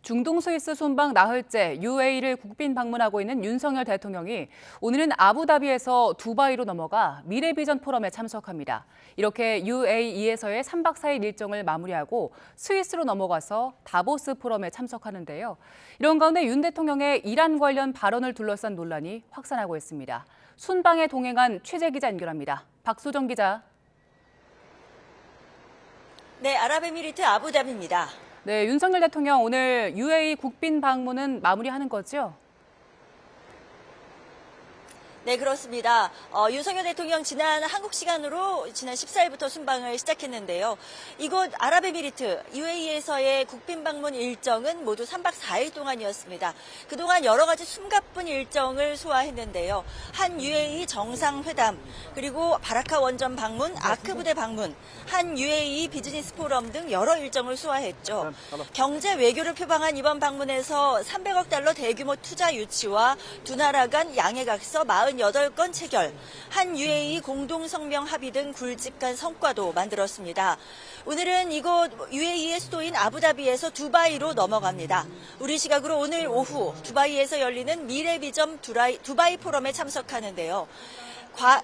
중동 스위스 순방 나흘째 UAE를 국빈 방문하고 있는 윤석열 대통령이 오늘은 아부다비에서 두바이로 넘어가 미래비전 포럼에 참석합니다. 이렇게 UAE에서의 3박 4일 일정을 마무리하고 스위스로 넘어가서 다보스 포럼에 참석하는데요. 이런 가운데 윤 대통령의 이란 관련 발언을 둘러싼 논란이 확산하고 있습니다. 순방에 동행한 취재 기자 연결합니다. 박소정 기자. 네, 아랍에미리트 아부다비입니다. 네, 윤석열 대통령 오늘 UAE 국빈 방문은 마무리하는 거죠? 네, 그렇습니다. 윤석열 대통령 지난 한국 시간으로 지난 14일부터 순방을 시작했는데요. 이곳 아랍에미리트 UAE에서의 국빈 방문 일정은 모두 3박 4일 동안이었습니다. 그동안 여러 가지 숨가쁜 일정을 소화했는데요. 한 UAE 정상회담, 그리고 바라카 원전 방문, 아크 부대 방문, 한 UAE 비즈니스 포럼 등 여러 일정을 소화했죠. 경제 외교를 표방한 이번 방문에서 300억 달러 대규모 투자 유치와 두 나라 간 양해각서 48건 체결, 한 UAE 공동성명 합의 등 굵직한 성과도 만들었습니다. 오늘은 이곳 UAE의 수도인 아부다비에서 두바이로 넘어갑니다. 우리 시각으로 오늘 오후 두바이에서 열리는 미래비전 두바이 포럼에 참석하는데요.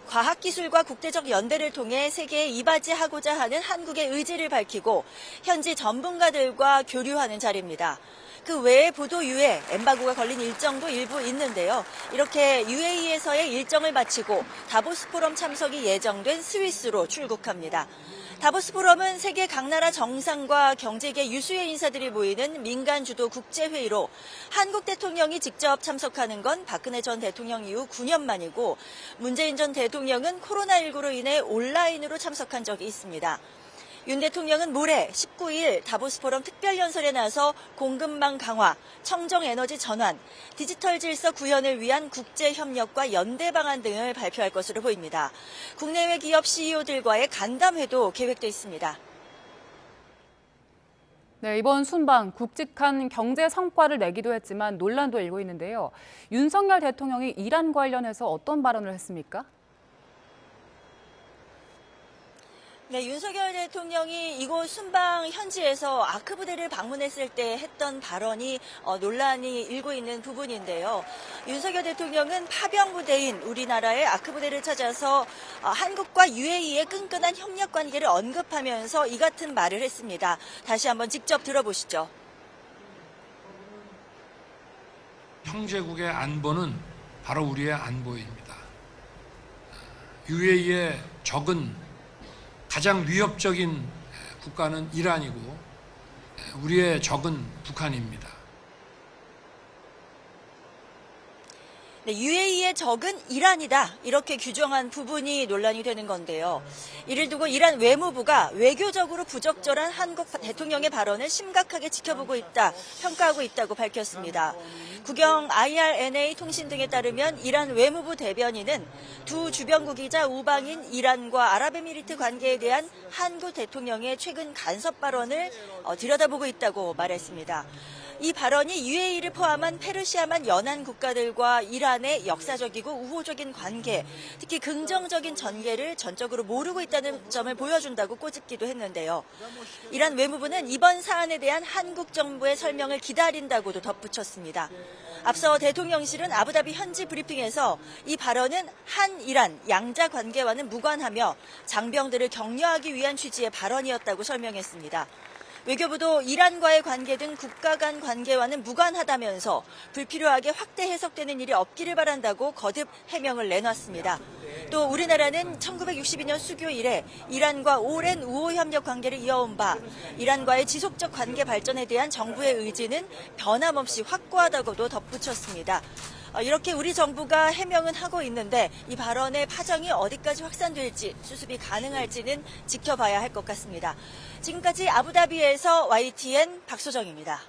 과학기술과 국제적 연대를 통해 세계에 이바지하고자 하는 한국의 의지를 밝히고 현지 전문가들과 교류하는 자리입니다. 그 외에 보도유예, 엠바고가 걸린 일정도 일부 있는데요. 이렇게 UAE에서의 일정을 마치고 다보스 포럼 참석이 예정된 스위스로 출국합니다. 다보스 포럼은 세계 각 나라 정상과 경제계 유수의 인사들이 모이는 민간 주도 국제회의로 한국 대통령이 직접 참석하는 건 박근혜 전 대통령 이후 9년 만이고 문재인 전 대통령은 코로나19로 인해 온라인으로 참석한 적이 있습니다. 윤 대통령은 모레 19일 다보스 포럼 특별연설에 나서 공급망 강화, 청정에너지 전환, 디지털 질서 구현을 위한 국제협력과 연대 방안 등을 발표할 것으로 보입니다. 국내외 기업 CEO들과의 간담회도 계획돼 있습니다. 네, 이번 순방 굵직한 경제 성과를 내기도 했지만 논란도 일고 있는데요. 윤석열 대통령이 이란 관련해서 어떤 발언을 했습니까? 네, 윤석열 대통령이 이곳 순방 현지에서 아크 부대를 방문했을 때 했던 발언이 논란이 일고 있는 부분인데요. 윤석열 대통령은 파병 부대인 우리나라의 아크 부대를 찾아서 한국과 UAE의 끈끈한 협력 관계를 언급하면서 이 같은 말을 했습니다. 다시 한번 직접 들어보시죠. 형제국의 안보는 바로 우리의 안보입니다. UAE의 적은 가장 위협적인 국가는 이란이고 우리의 적은 북한입니다. 네, UAE의 적은 이란이다 이렇게 규정한 부분이 논란이 되는 건데요. 이를 두고 이란 외무부가 외교적으로 부적절한 한국 대통령의 발언을 심각하게 지켜보고 있다, 평가하고 있다고 밝혔습니다. 국영 IRNA 통신 등에 따르면 이란 외무부 대변인은 두 주변국이자 우방인 이란과 아랍에미리트 관계에 대한 한국 대통령의 최근 간섭 발언을 들여다보고 있다고 말했습니다. 이 발언이 UAE를 포함한 페르시아만 연안 국가들과 이란의 역사적이고 우호적인 관계, 특히 긍정적인 전개를 전적으로 모르고 있다는 점을 보여준다고 꼬집기도 했는데요. 이란 외무부는 이번 사안에 대한 한국 정부의 설명을 기다린다고도 덧붙였습니다. 앞서 대통령실은 아부다비 현지 브리핑에서 이 발언은 한이란 양자 관계와는 무관하며 장병들을 격려하기 위한 취지의 발언이었다고 설명했습니다. 외교부도 이란과의 관계 등 국가 간 관계와는 무관하다면서 불필요하게 확대 해석되는 일이 없기를 바란다고 거듭 해명을 내놨습니다. 또 우리나라는 1962년 수교 이래 이란과 오랜 우호 협력 관계를 이어온 바 이란과의 지속적 관계 발전에 대한 정부의 의지는 변함없이 확고하다고도 덧붙였습니다. 이렇게 우리 정부가 해명은 하고 있는데 이 발언의 파장이 어디까지 확산될지 수습이 가능할지는 지켜봐야 할 것 같습니다. 지금까지 아부다비에서 YTN 박소정입니다.